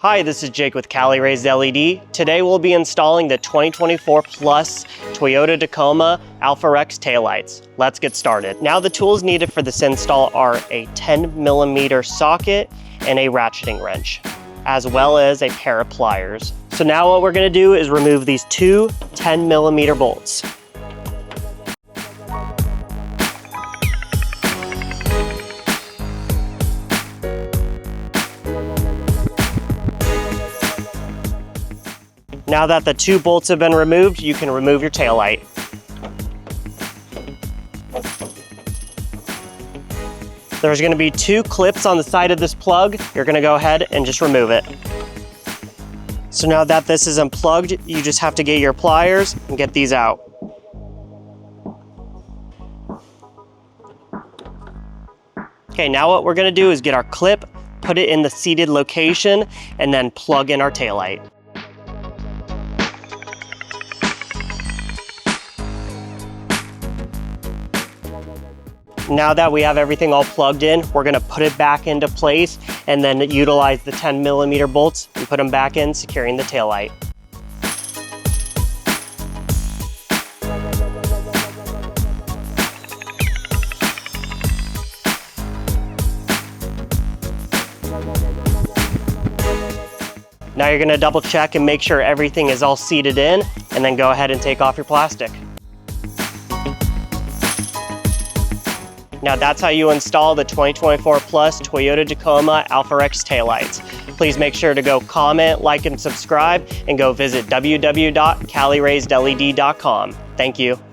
Hi, this is Jake with Cali Raised LED. Today we'll be installing the 2024 Plus Toyota Tacoma AlphaRex taillights. Let's get started. Now the tools needed for this install are a 10mm socket and a ratcheting wrench, as well as a pair of pliers. So now what we're gonna do is remove these two 10mm bolts. Now that the two bolts have been removed, you can remove your taillight. There's going to be two clips on the side of this plug. You're going to go ahead and just remove it. So now that this is unplugged, you just have to get your pliers and get these out. Okay, now what we're going to do is get our clip, put it in the seated location, and then plug in our taillight. Now that we have everything all plugged in, we're gonna put it back into place and then utilize the 10mm bolts and put them back in, securing the taillight. Now you're gonna double check and make sure everything is all seated in, and then go ahead and take off your plastic. Now that's how you install the 2024 Plus Toyota Tacoma AlphaRex taillights. Please make sure to go comment, like, and subscribe, and go visit www.caliraisedled.com. Thank you.